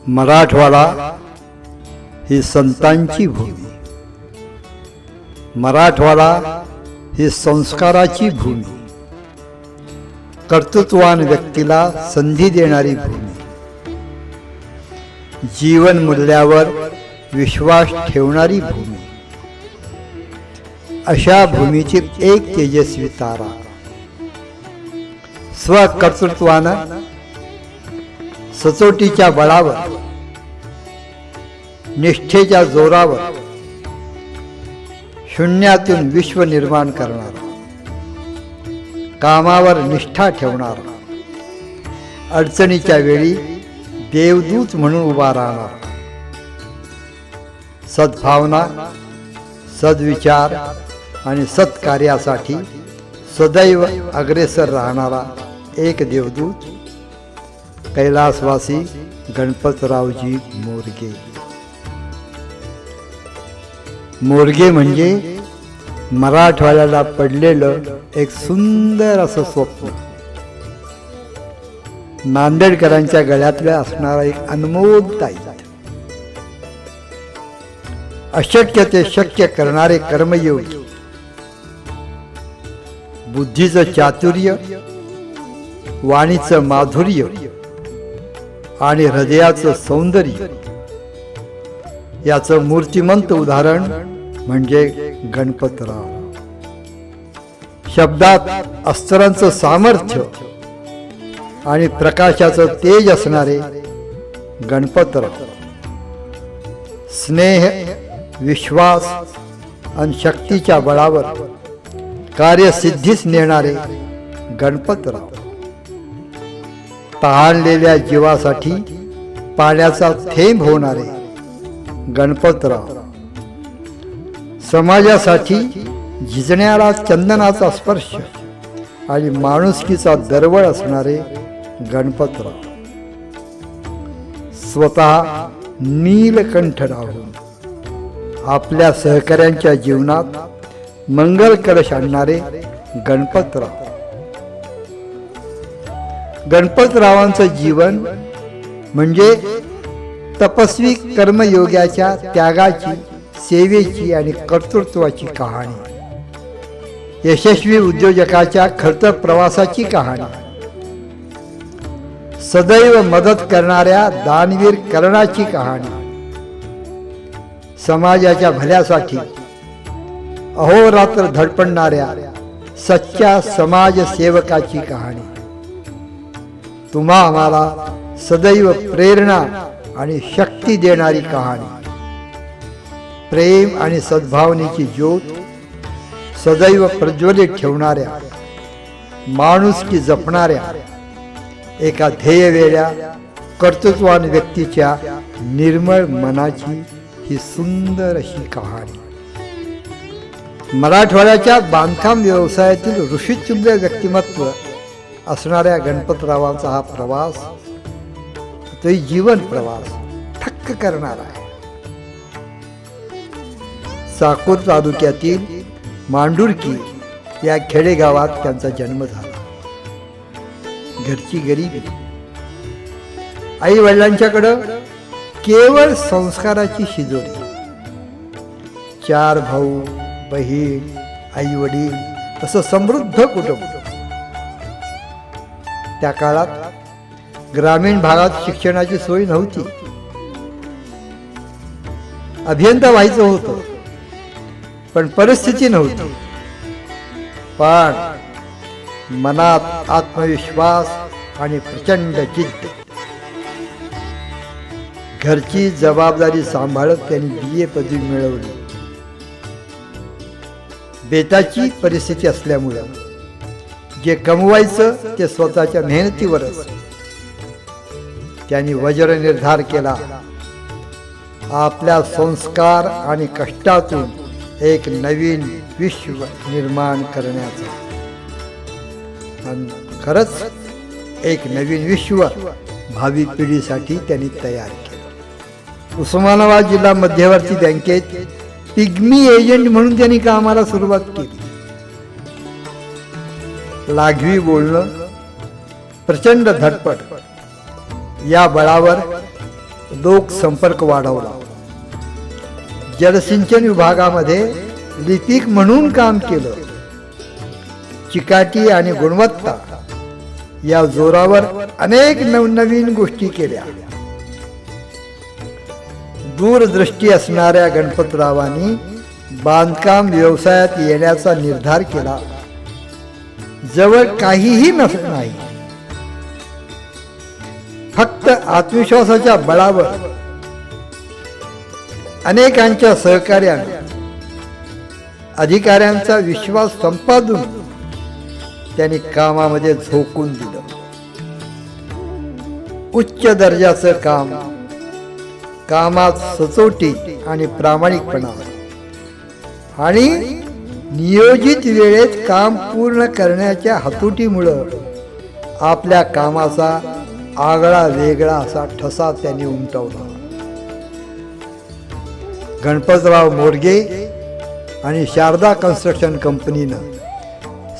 मराठवाडा ही संतांची भूमी, मराठवाडा ही संस्काराची भूमी, कर्तृत्वान व्यक्तीला संधी देणारी भूमी, जीवन मूल्यावर विश्वास ठेवणारी भूमी, अशा भूमीची एक तेजस्वी तारा स्वकर्तृत्वानं सचोटीच्या बळावर, निष्ठेच्या जोरावर शून्यातून विश्व निर्माण करणारा, कामावर निष्ठा ठेवणारा, अडचणीच्या वेळी देवदूत म्हणून उभा राहणारा, सद्भावना, सद्विचार आणि सत्कार्यासाठी सदैव अग्रेसर राहणारा एक देवदूत कैलासवासी गणपतरावजी मोरगे. मोरगे म्हणजे मराठवाड्याला पडलेलं एक सुंदर असं स्वप्न, नांदेडकरांच्या गळ्यातल्या असणारा एक अनमोल ताईत, अशक्य ते शक्य करणारे कर्मयोगी, बुद्धीचं चातुर्य, वाणीचं माधुर्य आणि हृदयाचं सौंदर्य याचं मूर्तिमंत उदाहरण म्हणजे गणपतराव. शब्दात अस्त्रांचं सामर्थ्य आणि प्रकाशाचं तेज असणारे गणपतराव, स्नेह, विश्वास आणि शक्तीच्या बळावर कार्यसिद्धीस नेणारे गणपतराव, तहानलेल्या जीवासाठी पाण्याचा थेंब होणारे गणपतराव, समाजासाठी झिजणारा चंदनाचा स्पर्श आणि माणुसकीचा दरवळ असणारे गणपतराव, स्वतः नीलकंठ राहून आपल्या सहकाऱ्यांच्या जीवनात मंगल कलश आणणारे गणपतराव. गणपतरावांचं जीवन म्हणजे तपस्वी कर्मयोग्याच्या त्यागाची, सेवेची आणि कर्तृत्वाची कहाणी, यशस्वी उद्योजकाच्या खर्च प्रवासाची कहाणी, सदैव मदत करणाऱ्या दानवीर कर्णाची कहाणी, समाजाच्या भल्यासाठी अहोरात्र धडपडणाऱ्या सच्च्या समाजसेवकाची कहाणी, तुम्हा आम्हाला सदैव प्रेरणा आणि शक्ती देणारी कहाणी, प्रेम आणि सद्भावनेची ज्योत सदैव प्रज्वलित ठेवणाऱ्या, माणुसकी जपणाऱ्या, एका ध्येयवेळ्या कर्तृत्वान व्यक्तीच्या निर्मळ मनाची ही सुंदर अशी कहाणी. मराठवाड्याच्या बांधकाम व्यवसायातील ऋषितुल्य व्यक्तिमत्व असणाऱ्या गणपतरावांचा हा प्रवास, तोही जीवन प्रवास थक्क करणारा आहे. साकूर तालुक्यातील मांडुरकी या खेडेगावात त्यांचा जन्म झाला. घरची गरिबी, आई वडिलांच्याकडं केवळ संस्काराची शिजोरी, 4 भाऊ बहीण, आई वडील असं समृद्ध कुटुंब. त्या काळात ग्रामीण भागात शिक्षणाची सोय नव्हती. अभियंता व्हायचं होतं पण परिस्थिती नव्हती. पण मनात आत्मविश्वास आणि प्रचंड जिद्द, घरची जबाबदारी सांभाळत त्यांनी BA पदवी मिळवली. बेताची परिस्थिती असल्यामुळे जे कमवायचं ते स्वतःच्या मेहनतीवरच. त्यांनी वज्र निर्धार केला, आपल्या संस्कार आणि कष्टातून एक नवीन विश्व निर्माण करण्याचा. आणि खरंच एक नवीन विश्व भावी पिढीसाठी त्यांनी तयार केलं. उस्मानाबाद जिल्हा मध्यवर्ती बँकेत पिग्मी एजंट म्हणून त्यांनी कामाला सुरुवात केली. लाघवी बोलणं, प्रचंड धडपड या बळावर लोकसंपर्क वाढवला. जलसिंचन विभागामध्ये लिपिक म्हणून काम केलं. चिकाटी आणि गुणवत्ता या जोरावर अनेक नवनवीन गोष्टी केल्या. दूरदृष्टी असणाऱ्या गणपतरावांनी बांधकाम व्यवसायात येण्याचा निर्धार केला. जवळ काहीही नाही, फक्त आत्मविश्वासाच्या बळावर अनेकांच्या सहकार्याने अधिकाऱ्यांचा विश्वास संपादून त्यांनी कामामध्ये झोकून दिलं. उच्च दर्जाचं काम, कामात सचोटी आणि प्रामाणिकपणा आणि नियोजित वेळेत काम पूर्ण करण्याच्या हातोटीमुळं आपल्या कामाचा आगळा वेगळा असा ठसा त्यांनी उमटवला. गणपतराव मोरगे आणि शारदा कन्स्ट्रक्शन कंपनीनं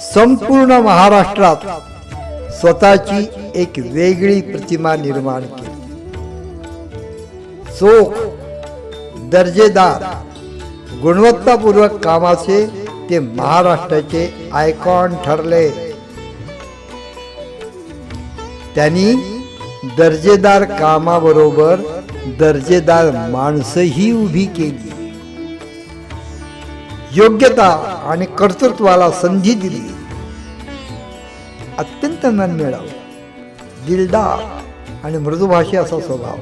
संपूर्ण महाराष्ट्रात स्वतःची एक वेगळी प्रतिमा निर्माण केली. चोख, दर्जेदार, गुणवत्तापूर्वक कामाचे ते महाराष्ट्राचे आयकॉन ठरले. त्यांनी दर्जेदार कामाबरोबर दर्जेदार माणसंही उभी केली. योग्यता आणि कर्तृत्वाला संधी दिली. अत्यंत मनमिळाऊ, दिलदार आणि मृदुभाषी असा स्वभाव,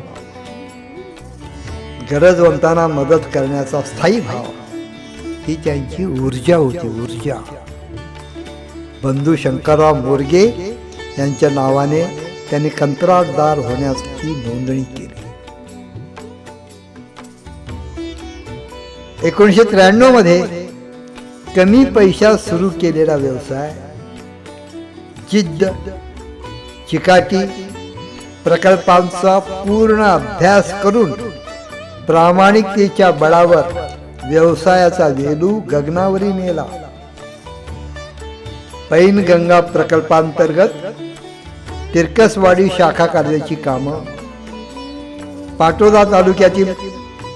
गरजवंतांना मदत करण्याचा स्थायी भाव ही त्यांची ऊर्जा होती. ऊर्जा. बंधू शंकरराव मोरगे यांच्या नावाने त्यांनी कंत्राटदार होण्याची नोंदणी केली. 1993 मध्ये कमी पैशात सुरू केलेला व्यवसाय जिद्द, चिकाटी, प्रकल्पांचा पूर्ण अभ्यास करून प्रामाणिकतेच्या बळावर व्यवसायाचा वेलू गगनावरी नेला. पैनगंगा प्रकल्पांतर्गत तिरकसवाडी शाखा कार्याची कामं, पाटोदा तालुक्यातील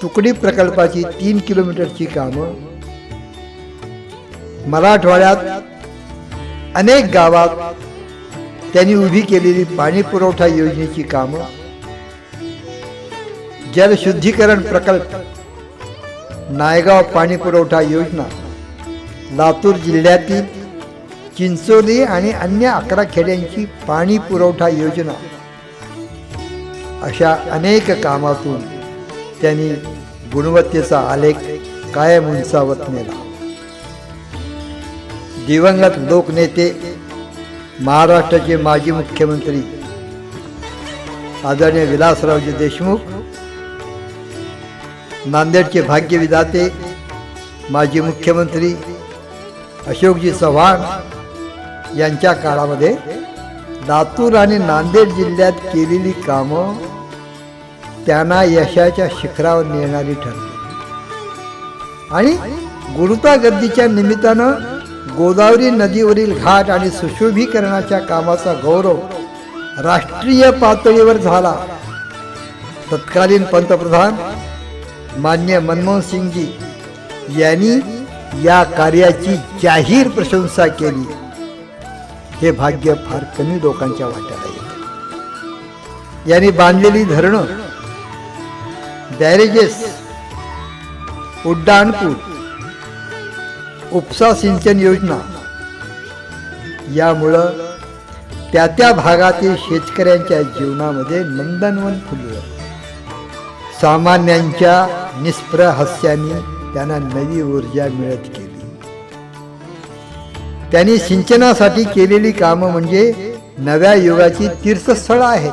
तुकडी प्रकल्पाची 3 किलोमीटरची कामं, मराठवाड्यात अनेक गावात त्यांनी उभी केलेली पाणी पुरवठा योजनेची कामं, जलशुद्धीकरण प्रकल्प, नायगाव पाणी पुरवठा योजना, लातूर जिल्ह्यातील चिंचोली आणि अन्य 11 खेड्यांची पाणी पुरवठा योजना, अशा अनेक कामातून त्यांनी गुणवत्तेचा आलेख कायम उंचावत नेला. दिवंगत लोकनेते, महाराष्ट्राचे माजी मुख्यमंत्री आदरणीय विलासरावजी देशमुख, नांदेडचे भाग्यविधाते माजी मुख्यमंत्री अशोकजी चव्हाण यांच्या काळामध्ये लातूर आणि नांदेड जिल्ह्यात केलेली कामं त्यांना यशाच्या शिखरावर नेणारी ठरली. आणि गुरुतागर्दीच्या निमित्तानं गोदावरी नदीवरील घाट आणि सुशोभीकरणाच्या कामाचा गौरव राष्ट्रीय पातळीवर झाला. तत्कालीन पंतप्रधान माननीय मनमोहन सिंगजी यांनी या कार्याची जाहीर प्रशंसा केली. हे भाग्य फार कमी लोकांच्या वाट्याला येते. यांनी बांधलेली धरणं, बॅरेजेस, उड्डाणपूल, उपसा सिंचन योजना यामुळं त्या भागातील शेतकऱ्यांच्या जीवनामध्ये नंदनवन फुललं. सामान्यांच्या निष्प्रह हास्याने त्यांना नवी ऊर्जा मिळत गेली. त्यांनी सिंचनासाठी केलेली कामं म्हणजे नव्या युगाची तीर्थस्थळं आहेत.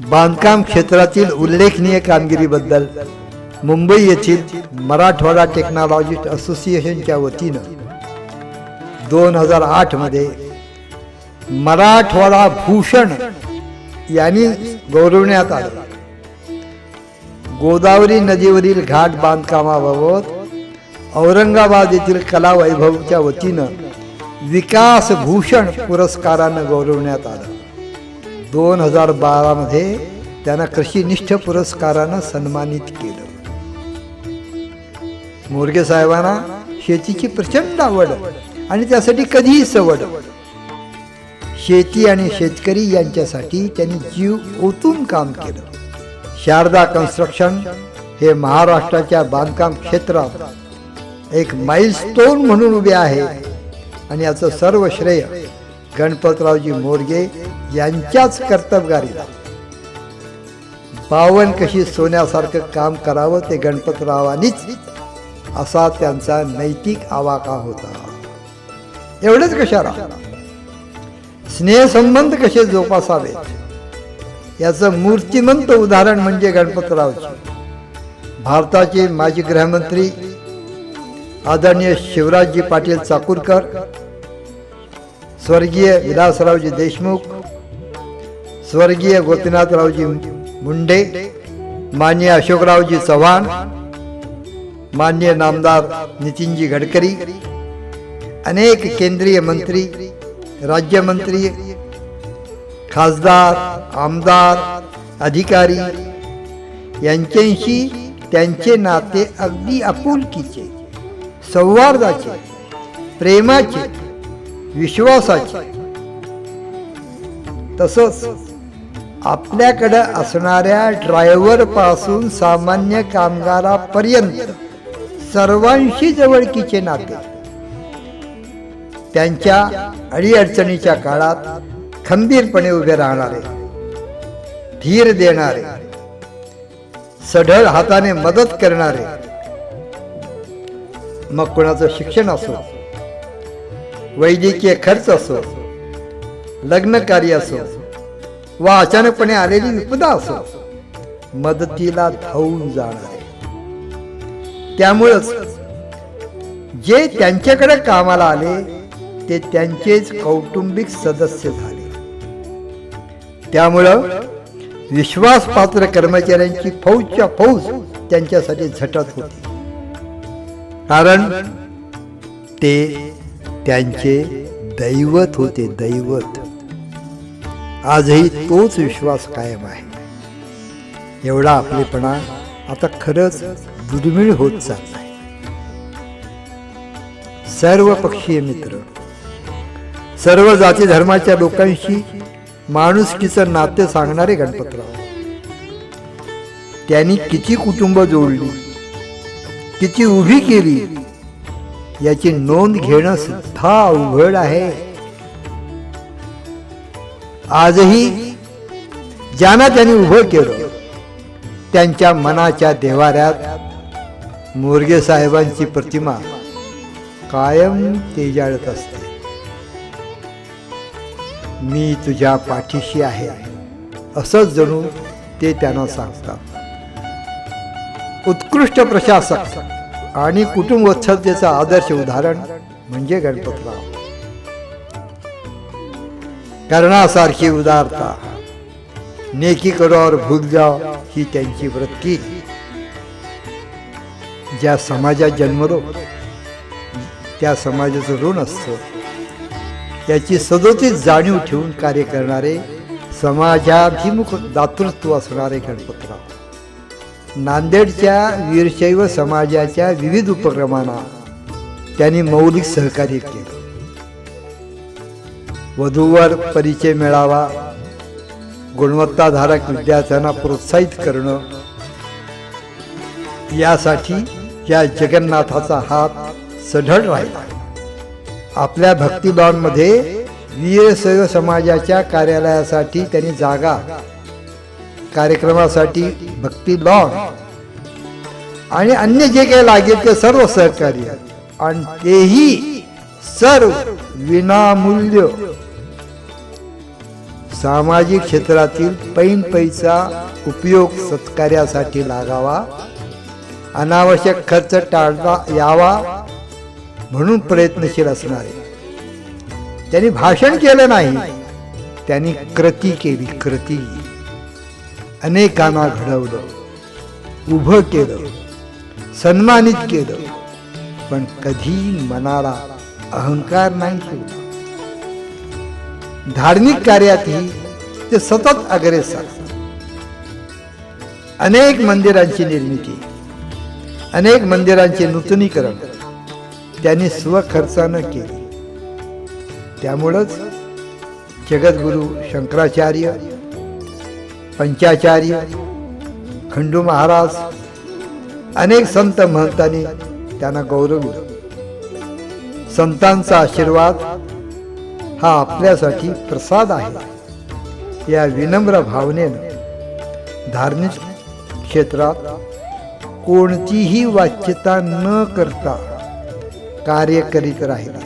बांधकाम क्षेत्रातील उल्लेखनीय कामगिरीबद्दल मुंबई येथील मराठवाडा टेक्नॉलॉजिस्ट असोसिएशनच्या वतीनं 2008 मध्ये मराठवाडा भूषण यांनी गौरवण्यात आलं. गोदावरी नदीवरील घाट बांधकामाबाबत औरंगाबाद येथील कला वैभवच्या वतीनं विकास भूषण पुरस्कारानं गौरवण्यात आलं. 2012 मध्ये त्यांना कृषीनिष्ठ पुरस्कारानं सन्मानित केलं. मोरगे साहेबांना शेतीची प्रचंड आवड आणि त्यासाठी कधीही सवड. शेती आणि शेतकरी यांच्यासाठी त्यांनी जीव ओतून काम केलं. शारदा कन्स्ट्रक्शन हे महाराष्ट्राच्या बांधकाम क्षेत्रात एक माइलस्टोन म्हणून उभे आहे आणि याचं सर्व श्रेय गणपतरावजी मोरगे यांच्याच कर्तबगारीला. बावन कशी सोन्यासारखं काम करावं ते गणपतरावांनीच असा त्यांचा नैतिक आवाका होता. एवढंच कशाला, स्नेहसंबंध कसे जोपासावेत याचं मूर्तिमंत उदाहरण म्हणजे गणपतरावजी. भारताचे माजी गृहमंत्री आदरणीय शिवराजजी पाटील चाकूरकर, स्वर्गीय विलासरावजी देशमुख, स्वर्गीय गोपीनाथरावजी मुंडे, माननीय अशोकरावजी चव्हाण, माननीय नामदार नितीनजी गडकरी, अनेक केंद्रीय मंत्री, राज्यमंत्री, खासदार, आमदार, अधिकारी यांच्याशी त्यांचे नाते अगदी आपुलकीचे, सौहार्दाचे, प्रेमाचे, विश्वासाचे. तसंच आपल्याकडे असणाऱ्या ड्रायव्हर पासून सामान्य कामगारापर्यंत सर्वांशी जवळकीचे नाते. त्यांच्या अडीअडचणीच्या काळात खंबीरपणे उभे राहणारे, धीर देणारे, सढळ हाताने मदत करणारे. मग कोणाचं शिक्षण असो, वैद्यकीय खर्च असो, लग्न कार्य असो वा अचानकपणे आलेली विपदा असो, मदतीला धावून जाणारे. त्यामुळेच जे त्यांच्याकडे कामाला आले ते त्यांचेच कौटुंबिक सदस्य झाले. त्यामुळं विश्वासपात्र कर्मचाऱ्यांची फौजच्या फौज त्यांच्यासाठी झटत होती, कारण ते त्यांचे दैवत होते. दैवत. आजही तोच विश्वास कायम आहे. एवढा आपलेपणा आता खरंच दुर्मिळ होत चालला आहे. सर्व पक्षीय मित्र, सर्व जाती धर्माच्या लोकांशी माणुसकीचं नाते सांगणारे गणपतराव. त्यांनी किती कुटुंब जोडली, किती उभी केली याची नोंद घेणं सुद्धा अवघड आहे. आजही ज्यांना त्यांनी उभं केलं त्यांच्या मनाच्या देवाऱ्यात मोरगे साहेबांची प्रतिमा कायम तेजाळत असते. मी तुझ्या पाठीशी आहे असंच जणू ते त्यांना सांगतात. उत्कृष्ट प्रशासक आणि कुटुंबवत्सलतेचं आदर्श उदाहरण म्हणजे गणपतराव. कर्णासारखी उदारता, नेकी करो और भूल जाओ ही त्यांची वृत्ती. ज्या समाजात जन्मलो त्या समाजाचं ऋण असतं याची सदोतीस जाणीव ठेवून कार्य करणारे, समाजाभिमुख दातृत्व असणारे गणपतराव. नांदेडच्या वीरशैव समाजाच्या विविध उपक्रमांना त्यांनी मौलिक सहकार्य केले. वधूवर परिचय मिळावा, गुणवत्ताधारक विद्यार्थ्यांना प्रोत्साहित करणं यासाठी या जगन्नाथाचा हात सढळ राहिला. आपल्या भक्तिभावांमध्ये वीरशैव समाजाच्या कार्यालयासाठी त्यांनी जागा, कार्यक्रमासाठी भक्ती लॉन आणि अन्य जे काही लागेल ते सर्व सहकार्य, आणि तेही सर्व विनामूल्य. सामाजिक क्षेत्रातील पैन पैसा उपयोग सत्कार्यासाठी लागावा, अनावश्यक खर्च टाळता यावा म्हणून प्रयत्नशील असणारे. त्यांनी भाषण केलं नाही, त्यांनी कृती केली. कृती. अनेकांना घडवलं, उभं केलं, सन्मानित केलं, पण कधी मनाला अहंकार नाही ठेवला. धार्मिक कार्यातही ते सतत अग्रेसर. अनेक मंदिरांची निर्मिती, अनेक मंदिरांचे नूतनीकरण त्यांनी स्वखर्चानं केले. त्यामुळंच जगद्गुरु शंकराचार्य, पंचाचार्य, खंडू महाराज, अनेक संत महंतांनी त्यांना गौरवलं. संतांचा आशीर्वाद हा आपल्यासाठी प्रसाद आहे. या विनम्र भावनेनं धार्मिक क्षेत्रात कोणतीही वाच्यता न करता कार्य करीत राहिले.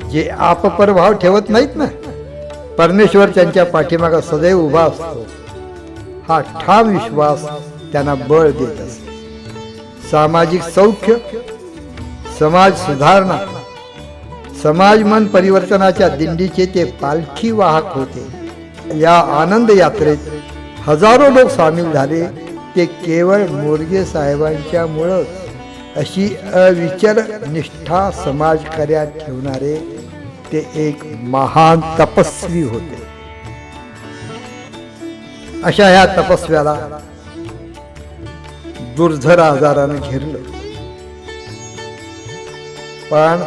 जे आपपरभाव ठेवत नाहीत ना, परमेश्वर त्यांच्या पाठीमागा सदैव उभा असतो, हा ठाम विश्वास त्यांना बळ देत असतो. सामाजिक सौख्य, समाज सुधारणा, समाज मन परिवर्तनाच्या दिंडीचे ते पालखी वाहक होते. या आनंद यात्रेत हजारो लोक सामील झाले. ते केवळ मोरगे साहेबांच्या मुळंच. अशी अविचल निष्ठा समाजकार्यात ठेवणारे ते एक महान तपस्वी होते. अशा ह्या तपस्व्याला दुर्धर आजारानं घेरलं, पण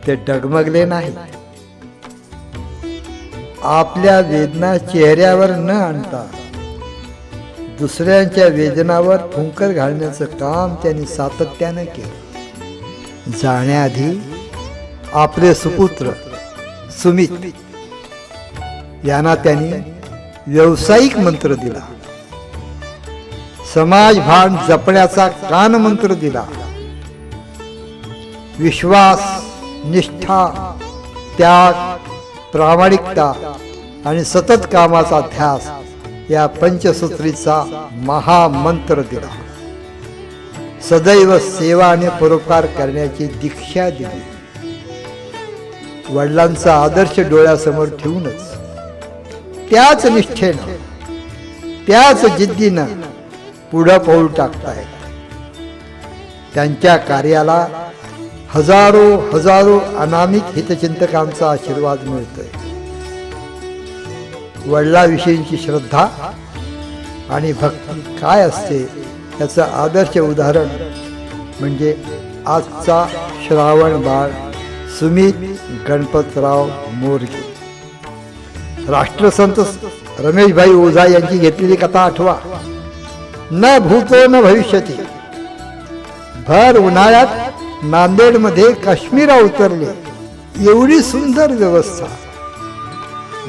ते डगमगले नाही. आपल्या वेदना चेहऱ्यावर न आणता दुसऱ्यांच्या वेदनावर फुंकर घालण्याचं काम त्यांनी सातत्यानं केलं. जाण्याआधी आपले सुपुत्र सुमित यांना त्यांनी व्यावसायिक मंत्र दिला, समाजभान जपण्याचा कान मंत्र दिला. विश्वास, निष्ठा, त्याग, प्रामाणिकता आणि सतत कामाचा ध्यास या पंचसूत्रीचा महामंत्र दिला. सदैव सेवा आणि परोपकार करण्याची दीक्षा दिली. वडिलांचा आदर्श डोळ्यासमोर ठेवूनच त्याच निष्ठेनं, त्याच जिद्दीनं पुढं पाऊल टाकताय. त्यांच्या कार्याला हजारो हजारो अनामिक हितचिंतकांचा आशीर्वाद मिळतोय. वडिलांविषयीची श्रद्धा आणि भक्ती काय असते याचं आदर्श उदाहरण म्हणजे आजचा श्रावण बाळ सुमित गणपतराव मोरगे. राष्ट्रसंत रमेशभाई ओझा यांची घेतलेली कथा आठवा. न भूतो न भविष्यती. भर उन्हाळ्यात नांदेडमध्ये काश्मीर उतरले. एवढी सुंदर व्यवस्था.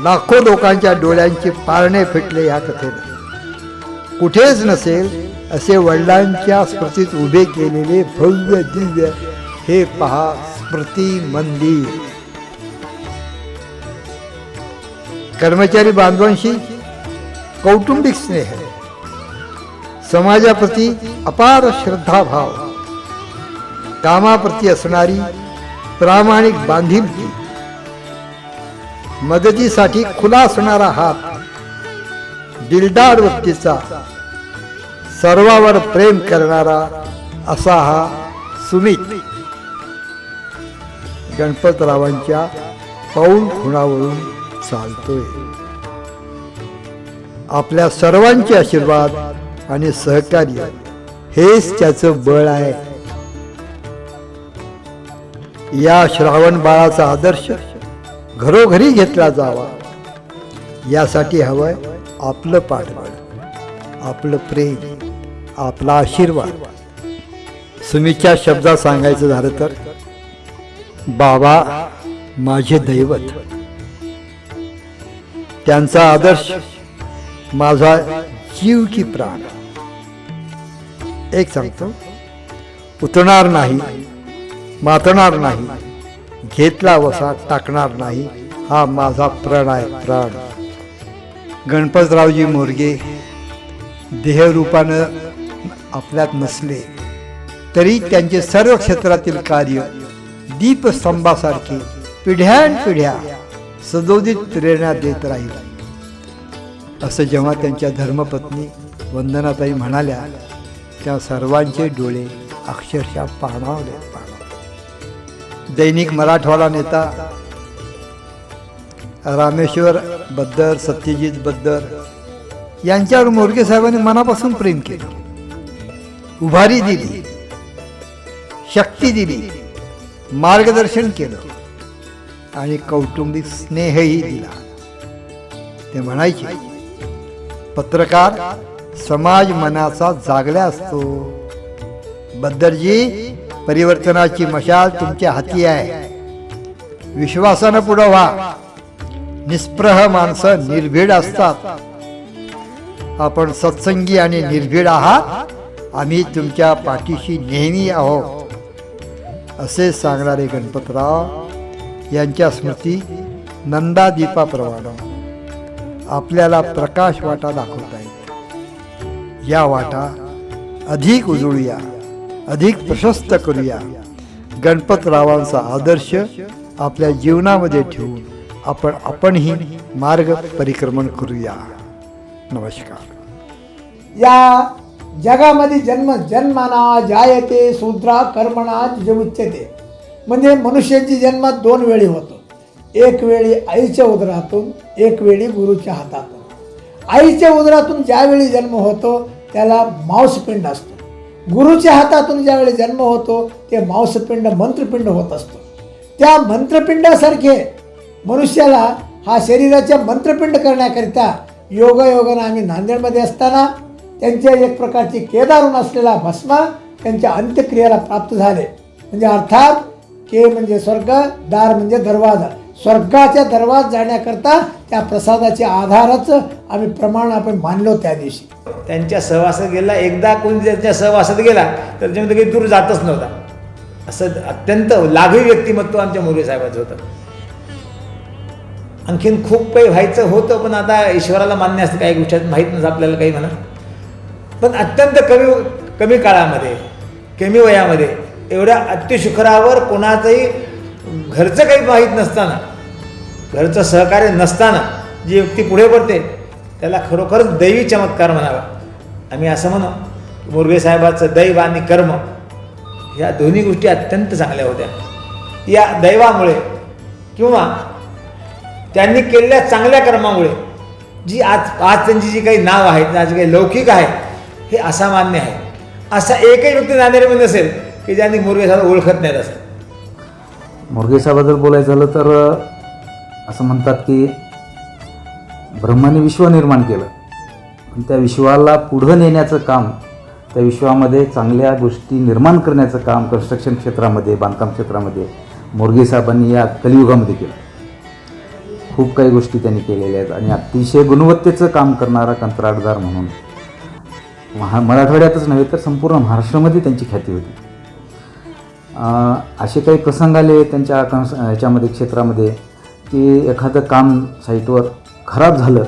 लाखो लोकांच्या डोळ्यांचे पारणे फिटले या कथेने. कुठेच नसेल असे वडिलांच्या स्मृतीत उभे केलेले भव्य दिव्य हे पहा स्मृती मंदिर. कर्मचारी बांधवांशी कौटुंबिक स्नेह, समाजाप्रती अपार श्रद्धाभाव, कामाप्रती असणारी प्रामाणिक बांधिलकी, मदतीसाठी खुला असणारा हात, दिलदार वृत्तीचा, सर्वावर प्रेम करणारा असा हा सुमित गणपतरावांच्या पाऊल खुणावरून चालतोय. आपल्या सर्वांचे आशीर्वाद आणि सहकार्य हेच त्याचं बळ आहे. या श्रावण बाळाचा आदर्श घरोघरी घेतला जावा यासाठी हवंय आपलं पाठबळ, आपलं प्रेम, आपला आशीर्वाद. सुमितच्या शब्दात सांगायचं झालं तर, बाबा माझे दैवत, त्यांचा आदर्श माझा जीव की प्राण. एक सांगतो, उतरणार नाही, मातणार नाही, घेतला वसा टाकणार नाही, हा माझा प्रण आहे, प्राण. गणपतरावजी मोरगे देहरूपानं आपल्यात नसले तरी त्यांचे सर्व क्षेत्रातील कार्य दीपस्तंभासारखे पिढ्यानपिढ्या सदोदित प्रेरणा देत राहील. असं जेव्हा त्यांच्या धर्मपत्नी वंदनाताई म्हणाल्या तेव्हा सर्वांचे डोळे अक्षरशः पाणावले. दैनिक मराठवाडा नेता रामेश्वर बद्दर, सत्यजित बद्दर यांच्यावर मोरगे साहेबांनी मनापासून प्रेम केलं, उभारी दिली, शक्ती दिली, मार्गदर्शन केलं आणि कौटुंबिक स्नेहही दिला. ते म्हणायचे, पत्रकार समाज मनाचा जागला असतो. बद्दरजी, परिवर्तनाची मशाल तुमच्या हाती आहे. विश्वासानं पुढं व्हा. निस्पृह माणसं निर्भीड असतात. आपण सत्संगी आणि निर्भीड आहात. आम्ही तुमच्या पाठीशी नेहमी आहोत. असे सांगणारे गणपतराव यांच्या स्मृती नंदादीपाप्रमाणे आपल्याला प्रकाश वाटा दाखवत आहेत. या वाटा अधिक उजळूया, अधिक प्रशस्त करूया. गणपतरावांचा आदर्श आपल्या जीवनामध्ये ठेवून आपणही मार्ग परिक्रमण करूया. नमस्कार. या जगामध्ये जन्म जन्माना जायते शूद्रा कर्मणा जमुच्यते, म्हणजे मनुष्याची जन्म 2 वेळी होतो. एक वेळी आईच्या उदरातून, एक वेळी गुरुच्या हातातून. आईच्या उदरातून ज्यावेळी जन्म होतो त्याला मांसपिंड असतो. गुरुच्या हातातून ज्यावेळी जन्म होतो ते मांसपिंड मंत्रपिंड होत असतो. त्या मंत्रपिंडासारखे मनुष्याला हा शरीराच्या मंत्रपिंड करण्याकरिता योगायोगानं आम्ही नांदेडमध्ये असताना त्यांच्या एक प्रकारची केदारून असलेला भस्मा त्यांच्या अंत्यक्रियेला प्राप्त झाले. म्हणजे अर्थात के म्हणजे स्वर्ग, दार म्हणजे दरवाजा. स्वर्गाच्या दरवाज जाण्याकरता त्या प्रसादाचे आधारच आम्ही प्रमाण आपण मानलो त्या दिवशी. त्यांच्या सहवासात गेला, एकदा कोणी त्यांच्या सहवासात गेला तर त्याच्यामध्ये काही दूर जातच नव्हता. असं अत्यंत लाघवी व्यक्तिमत्व आमच्या मोरे साहेबांचं होतं. आणखीन खूप काही व्हायचं होतं, पण आता ईश्वराला मान्य असतं, काही गोष्टी माहीत नसतं आपल्याला काही म्हणा. पण अत्यंत कमी काळामध्ये, कमी वयामध्ये एवढ्या अतिशिखरावर कोणाचंही घरचं काही माहीत नसताना, घरचं सहकार्य नसताना जी व्यक्ती पुढे पडते त्याला खरोखरच दैवी चमत्कार म्हणावा. आम्ही असं म्हणू, मोरगे साहेबाचं दैव आणि कर्म ह्या दोन्ही गोष्टी अत्यंत चांगल्या होत्या. या दैवामुळे किंवा त्यांनी केलेल्या चांगल्या कर्मामुळे जी आज त्यांची जी काही नाव आहे, आज काही लौकिक आहे, हे असामान्य आहे. असा एकही व्यक्ती नांदेडमध्ये नसेल की ज्यांनी मोरगे साहेब ओळखत नाहीत असं. मोरगे साहेबाबद्दल बोलायचं झालं तर असं म्हणतात की ब्रह्माने विश्व निर्माण केलं, पण त्या विश्वाला पुढं नेण्याचं काम, त्या विश्वामध्ये चांगल्या गोष्टी निर्माण करण्याचं काम कन्स्ट्रक्शन क्षेत्रामध्ये, बांधकाम क्षेत्रामध्ये मोरगे साहेबांनी या कलियुगामध्ये केलं. खूप काही गोष्टी त्यांनी केलेल्या आहेत आणि अतिशय गुणवत्तेचं काम करणारा कंत्राटदार म्हणून मराठवाड्यातच नव्हे तर संपूर्ण महाराष्ट्रामध्ये त्यांची ख्याती होती. असे काही प्रसंग आले त्यांच्या ह्याच्यामध्ये क्षेत्रामध्ये की एखादं काम साईटवर खराब झालं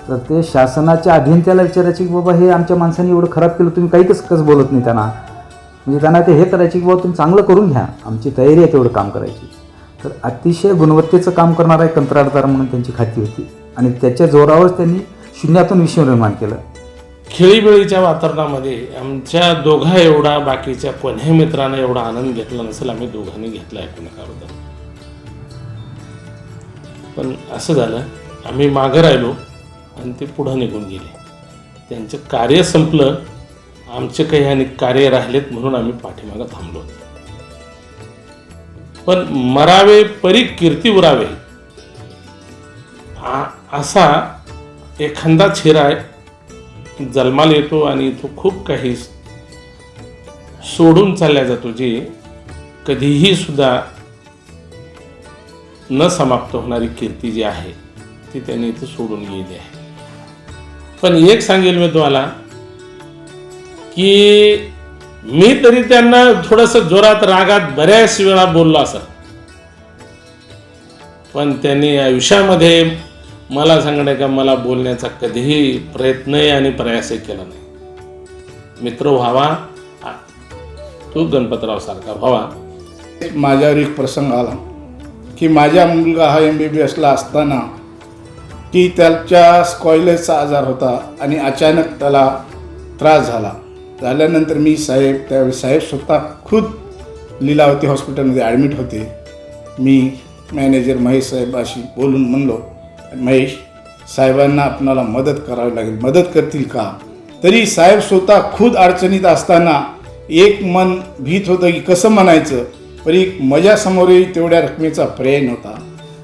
तर ते शासनाच्या अभियंत्याला विचारायचे की बाबा हे आमच्या माणसाने एवढं खराब केलं, तुम्ही काही कसं बोलत नाही त्यांना. म्हणजे त्यांना ते हे करायचे की बाबा तुम्ही चांगलं करून घ्या, आमची तयारी आहे तेवढं काम करायची. तर अतिशय गुणवत्तेचं काम करणारा एक कंत्राटदार म्हणून त्यांची ख्याती होती आणि त्याच्या जोरावरच त्यांनी शून्यातून विश्व निर्माण केलं. खेळीमेळीच्या वातावरणामध्ये आमच्या दोघा एवढा बाकीच्या कोण्याही मित्रांना एवढा आनंद घेतला नसेल आम्ही दोघांनी घेतला एकमेकाबद्दल. पण असं झालं, आम्ही मागं राहिलो आणि ते पुढं निघून गेले. त्यांचं कार्य संपलं, आमचे काही आणि कार्य राहिलेत म्हणून आम्ही पाठीमागं थांबलो. पण मरावे परी कीर्ती उरावे असा एखादा चेहरा जन्माला येतो आणि तो खूप काही सोडून चालला जातो, जे कधीही सुद्धा न समाप्त होणारी कीर्ती जी आहे ती त्यांनी इथं सोडून गेली आहे. पण एक सांगेल मी तुम्हाला की मी तरी त्यांना थोडंसं जोरात रागात बऱ्याच वेळा बोललो असं, पण त्यांनी आयुष्यामध्ये मला सांगणे का मला बोलण्याचा कधीही प्रयत्नही आणि प्रयासही केला नाही. मित्र व्हावा, तो गणपतराव सारखा व्हावा. माझ्यावर एक प्रसंग आला की माझा मुलगा हा MBBSला असताना की त्याच्या स्कॉइलेसचा आजार होता आणि अचानक त्याला त्रास झाल्यानंतर मी त्यावेळी साहेब स्वतः खुद लीलावती हॉस्पिटलमध्ये ॲडमिट होते. मी मॅनेजर महेश साहेबाशी बोलून म्हणलो, महेश साहेबांना आपणाला मदत करावी लागेल, मदत करतील का? तरी साहेब स्वतः खुद अडचणीत असताना एक मन भीत होतं की कसं म्हणायचं, पण एक माझ्यासमोर तेवढ्या रकमेचा पर्याय नव्हता.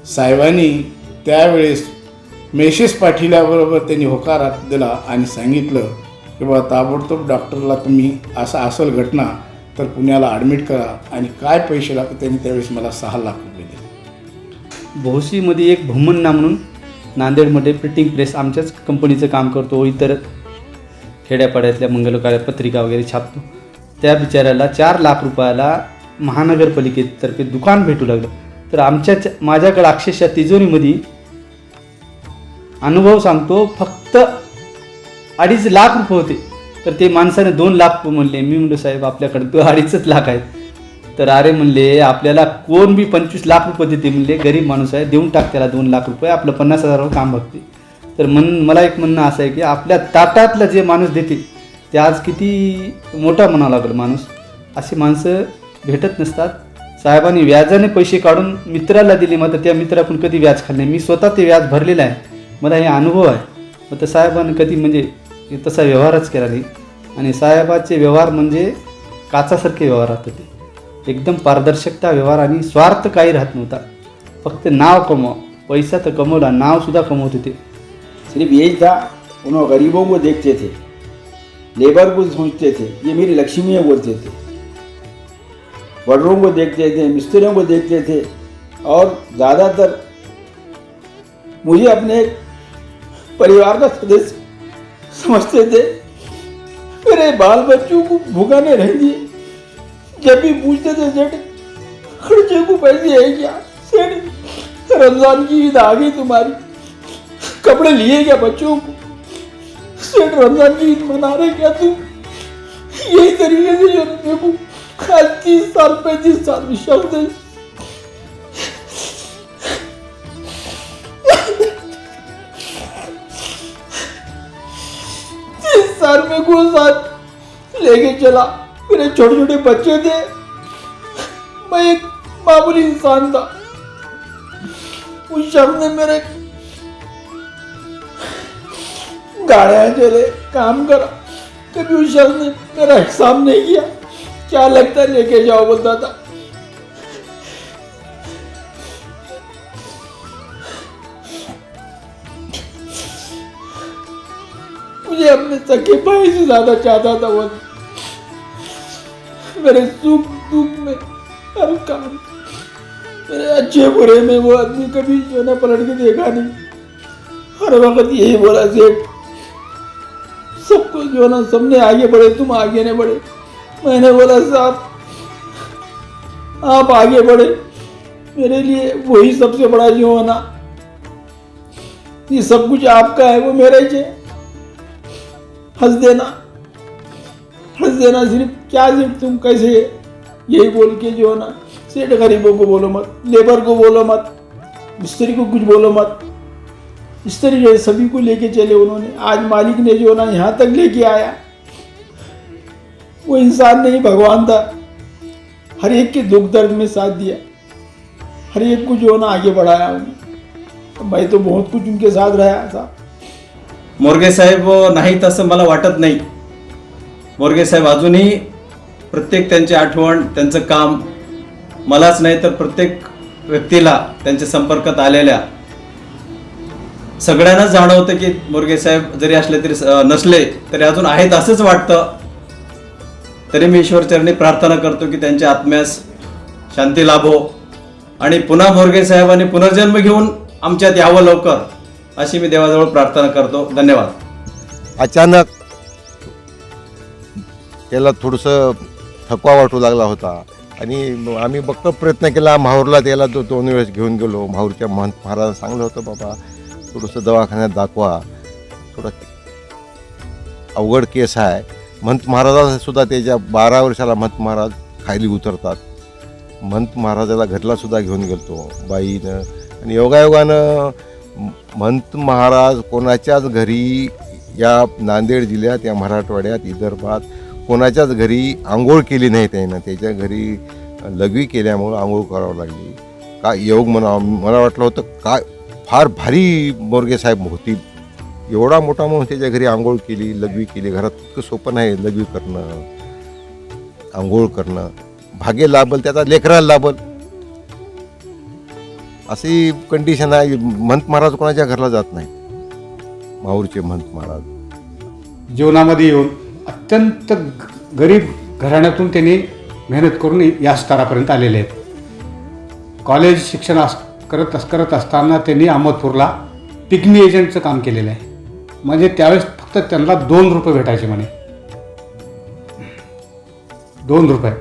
साहेबांनी त्यावेळेस मेसेज पाठवल्याबरोबर त्यांनी होकार दिला आणि सांगितलं की बाबा ताबडतोब डॉक्टरला तुम्ही असं असेल घटना तर पुण्याला ॲडमिट करा आणि काय पैसे लागतात. त्यांनी त्यावेळेस मला 6 लाख रुपये दिले. भोसीमध्ये एक भूमन्ना म्हणून नांदेडमध्ये प्रिंटिंग प्रेस आमच्याच कंपनीचं काम करतो. इतर खेड्यापाड्यातल्या मंगलकार्य पत्रिका वगैरे छापतो. त्या बिचाऱ्याला 4 लाख रुपयाला महानगरपालिकेतर्फे दुकान भेटू लागलं. तर माझ्याकडे अक्षरशः तिजोरीमध्ये अनुभव सांगतो फक्त 2.5 लाख रुपये होते. तर ते माणसाने 2 लाख म्हणले. मी म्हणलो साहेब आपल्याकडे 2.5 लाख आहेत. तर अरे म्हणले आपल्याला कोण बी 25 लाख रुपये देते म्हणले, गरीब माणूस आहे, देऊन टाक त्याला 2 लाख रुपये, आपलं 50,000वर काम बघते. तर मला एक म्हणणं असं आहे की आपल्या ताटातलं जे माणूस देते ते आज किती मोठा म्हणावं लागलं माणूस. अशी माणसं भेटत नसतात. साहेबांनी व्याजाने पैसे काढून मित्राला दिले, मात्र त्या मित्राकडून कधी व्याज खाल्ले नाही. मी स्वतः ते व्याज भरलेलं आहे, मला हे अनुभव आहे. मग तर साहेबांनी कधी म्हणजे तसा व्यवहारच केला नाही. आणि साहेबाचे व्यवहार म्हणजे काचासारखे व्यवहार राहतात. ते एकदम पारदर्शकता व्यवहार आणि स्वार्थ काही राहत नव्हता. फक्त नाव कमवा, पैसा तर कमवला, नावसुद्धा कमवत होते. सिर्फ यही था, उन्होंने गरीबों को देखते थे, लेबर को सोचते थे, ये मेरी लक्ष्मी है बोलते थे, वर्करों को देखते थे, मिस्त्रियों को देखते थे, और ज़्यादातर मुझे अपने परिवार का सदस्य समझते थे. मेरे बाल बच्चों को भूखा नहीं रह दिए. जब भी पूछते थे सेठ खर्चे को पैसे है क्या, सेठ रमजान की ईद आ गई तुम्हारी, कपड़े लिए क्या बच्चों को, सेठ रमजान की ईद मना रहे क्या तुम. यही तरीके से जो मेरे को आज 30 साल 35 साल में शब्द है. साल में को साथ लेके चला. मेरे छोटे छोटे बच्चे थे, मैं एक मामूली इंसान था. उस शख्स ने मेरे गाड़ियां चले, काम करा, कभी उस शख्स ने मेरा हिसाब नहीं किया. क्या लगता है लेके जाओ बोलता था. मुझे अपने सगे भाई से ज्यादा चाहता था वो. मेरे सुख दुख में हर काम, मेरे अच्छे बुरे में वो आदमी कभी जो ना पलट के देखा नहीं. हर वक्त यही बोला सेठ सबको जो ना सबने आगे बढ़े, तुम आगे नहीं बढ़े. मैंने बोला साहब आप आगे बढ़े, मेरे लिए वही सबसे बड़ा जो होना. ये सब कुछ आपका है, वो मेरा ही है. हंस देना सिर्फ. क्या सेठ तुम कैसे, यही बोल के जो है ना सेठ गरीबों को बोलो मत, लेबर को बोलो मत, मिस्त्री को कुछ बोलो मत. इस तरीके से सभी को लेके चले उन्होंने. आज मालिक ने जो है ना यहाँ तक लेके आया. वो इंसान नहीं भगवान था. हर एक के दुख दर्द में साथ दिया, हर एक को जो है ना आगे बढ़ाया उन्हें. मैं तो बहुत कुछ उनके साथ रहा था. मोरगे साहेब नाहीत असं मला वाटत नाही. मोरगे साहेब अजूनही प्रत्येक त्यांची आठवण, त्यांचं काम मलाच नाही तर प्रत्येक व्यक्तीला त्यांच्या संपर्कात आलेल्या सगळ्यांनाच जाणवतं की मोरगे साहेब जरी असले तरी नसले तरी अजून आहेत असंच वाटतं. तरी मी ईश्वरचरणी प्रार्थना करतो की त्यांच्या आत्म्यास शांती लाभो आणि पुन्हा मोरगे साहेबांनी पुनर्जन्म घेऊन आमच्यात यावं लवकर अशी मी देवाजवळ प्रार्थना करतो. धन्यवाद. अचानक त्याला थोडंसं थकवा वाटू लागला होता आणि आम्ही बघतो प्रयत्न केला. माहूरला त्याला 2 वेळेस घेऊन गेलो. माहूरच्या महंत महाराज सांगलं होतं बाबा थोडंसं दवाखान्यात दाखवा, थोडं अवघड केस आहे. महंत महाराजासुद्धा त्याच्या 12 वर्षाला महंत महाराज खाली उतरतात. महंत महाराजाला घरलासुद्धा घेऊन गेलतो बाईनं. आणि योगायोगानं महंत महाराज कोणाच्याच घरी या नांदेड जिल्ह्यात, या मराठवाड्यात, विदर्भात कोणाच्याच घरी आंघोळ केली नाही त्यानं. त्याच्या घरी लघवी केल्यामुळं आंघोळ करावं लागली. काय योग म्हणावं, मला वाटलं होतं काय फार भारी मोरगे साहेब होतील. एवढा मोठा माणूस त्याच्या घरी आंघोळ केली, लघवी केली. घरात इतकं सोपं नाही लघवी करणं, आंघोळ करणं. भाग्य लाभल त्याचा लेकराला लाभल अशी कंडिशन आहे. महंत महाराज कोणाच्या घरला जात नाही, माहूरचे महंत महाराज. जीवनामध्ये येऊन अत्यंत गरीब घराण्यातून त्यांनी मेहनत करून या स्तरापर्यंत आलेले आहेत. कॉलेज शिक्षण करत असताना त्यांनी अहमदपूरला पिग्मी एजंटचं काम केलेलं आहे. म्हणजे त्यावेळेस फक्त त्यांना 2 रुपये भेटायचे म्हणे. 2 रुपये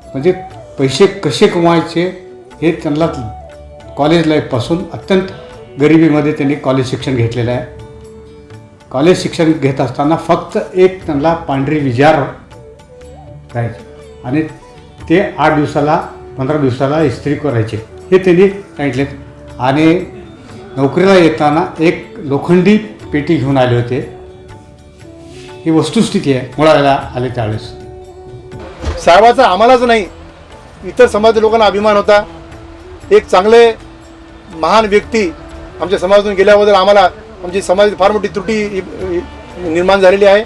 म्हणजे पैसे कसे कमवायचे हे त्यांना कॉलेज लाईफपासून अत्यंत गरिबीमध्ये त्यांनी कॉलेज शिक्षण घेतलेलं आहे. कॉलेज शिक्षण घेत असताना फक्त एक त्यांना पांढरी विजार राहायचे आणि ते 8 दिवसाला 15 दिवसाला इस्त्री करायचे हे त्यांनी सांगितले. आणि नोकरीला येताना एक लोखंडी पेटी घेऊन आले होते. ही वस्तुस्थिती आहे मुळाला आले त्यावेळेस. साहेबाचा आम्हालाच नाही इतर समाज लोकांना अभिमान होता. एक चांगले महान व्यक्ती आमच्या समाजातून गेल्याबद्दल आम्हाला आमची समाजात फार मोठी त्रुटी निर्माण झालेली आहे.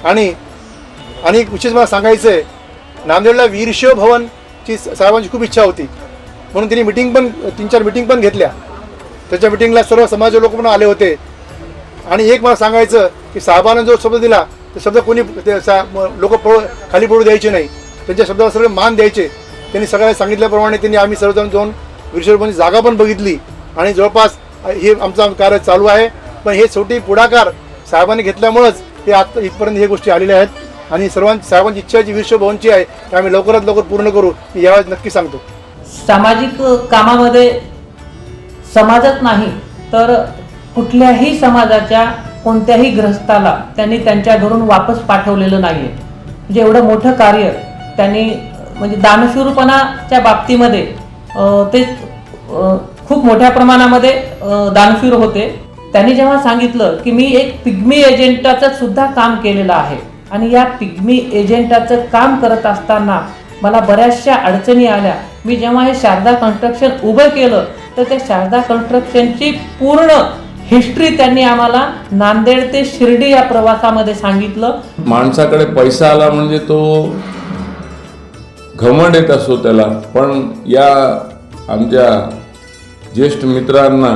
आणि विशेष मला सांगायचं आहे, नांदेडला वीरशैव भवनची साहेबांची खूप इच्छा होती म्हणून त्यांनी मिटिंग पण 3-4 मिटिंग पण घेतल्या. त्याच्या मिटिंगला सर्व समाज लोक पण आले होते. आणि एक मला सांगायचं की साहेबांना जो शब्द दिला ते शब्द कोणी लोक खाली पडू द्यायचे नाही. त्यांच्या शब्दाला सगळे मान द्यायचे. त्यांनी सगळ्यांना सांगितल्याप्रमाणे त्यांनी आम्ही सर्वजण जाऊन वीरशैव भवनची जागा पण बघितली आणि जवळपास हे आमचं कार्य चालू आहे. पण हे शेवटी पुढाकार साहेबांनी घेतल्यामुळंच हे आता इथपर्यंत हे गोष्टी आलेल्या आहेत. आणि साहेबांची इच्छा जी वीरशैव भवनची आहे ती आम्ही लवकरात लवकर पूर्ण करू मी यावेळेस नक्की सांगतो. सामाजिक कामामध्ये समाजात नाही तर कुठल्याही समाजाच्या कोणत्याही ग्रस्ताला त्यांनी त्यांच्या घरून वापस पाठवलेलं नाही आहे. म्हणजे एवढं मोठं कार्य त्यांनी म्हणजे दानशूरपणाच्या बाबतीमध्ये ते खूप मोठ्या प्रमाणामध्ये दानशूर होते. त्यांनी जेव्हा सांगितलं की मी एक पिग्मी एजंटाचं सुद्धा काम केलेलं आहे आणि या पिग्मी एजंटाचं काम करत असताना मला बऱ्याचशा अडचणी आल्या. मी जेव्हा हे शारदा कन्स्ट्रक्शन उभं केलं तर त्या शारदा कन्स्ट्रक्शनची पूर्ण हिस्ट्री त्यांनी आम्हाला नांदेड ते शिर्डी या प्रवासामध्ये सांगितलं. माणसाकडे पैसा आला म्हणजे तो घमंड येत असतो त्याला, पण या आमच्या ज्येष्ठ मित्रांना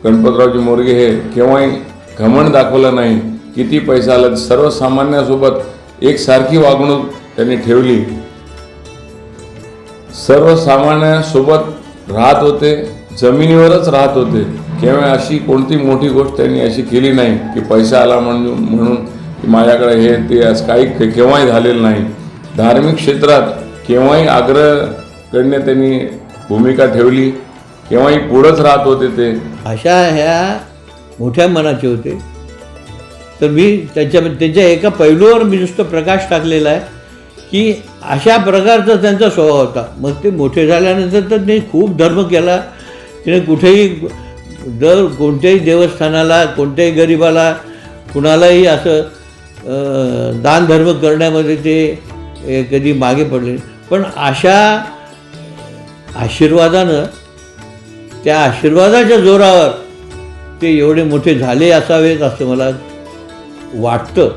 गणपतरावजी मोरगे हे केव्हाही घमंड दाखवलं नाही. किती पैसा आला सर्वसामान्यासोबत एकसारखी वागणूक त्यांनी ठेवली. सर्वसामान्यासोबत राहत होते, जमिनीवरच राहत होते. केव्हा अशी कोणती मोठी गोष्ट त्यांनी अशी केली नाही की पैसा आला म्हणून की माझ्याकडे हे ते असं काही केव्हाही झालेलं नाही. धार्मिक क्षेत्रात केव्हाही आग्रह करणे त्यांनी भूमिका ठेवली. केव्हाही पुढंच राहत होते ते. अशा ह्या मोठ्या मनाचे होते. तर मी त्यांच्या एका पैलूवर मी नुसतं प्रकाश टाकलेला आहे की अशा प्रकारचा त्यांचा स्वभाव होता. मग ते मोठे झाल्यानंतर तर ते खूप धर्म केला. तिने कुठेही कोणत्याही देवस्थानाला कोणत्याही गरिबाला कुणालाही असं दानधर्म करण्यामध्ये ते कधी मागे पडले. पण अशा आशीर्वादानं त्या आशीर्वादाच्या जोरावर ते एवढे मोठे झाले असावेत असं मला वाटतं.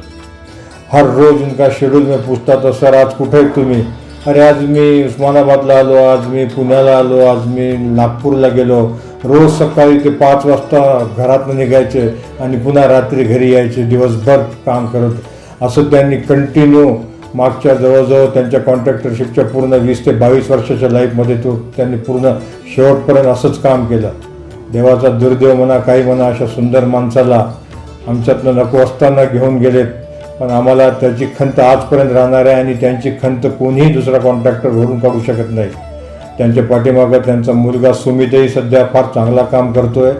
हर रोज उनका शेड्यूल में पूछता था, सर आज कुठे आहेत तुम्ही? अरे आज मी उस्मानाबादला आलो, आज मी पुण्याला आलो, आज मी नागपूरला गेलो. रोज सकाळी ते 5 वाजता घरातून निघायचे आणि पुन्हा रात्री घरी यायचे, दिवसभर काम करत. असं त्यांनी कंटिन्यू मागच्या जवळजवळ त्यांच्या कॉन्ट्रॅक्टरशिपच्या पूर्ण 20 ते 22 वर्षाच्या लाईफमध्ये त्यांनी पूर्ण शेवटपर्यंत असंच काम केलं. देवाचा दुर्दैव म्हणा काही म्हणा, अशा सुंदर माणसाला आमच्यातनं नको असताना घेऊन गेलेत. पण आम्हाला त्याची खंत आजपर्यंत राहणार आहे आणि त्यांची खंत कोणीही दुसरा कॉन्ट्रॅक्टर भरून काढू शकत नाही. त्यांच्या पाठीमागं त्यांचा मुलगा सुमितही सध्या फार चांगला काम करतो आहे.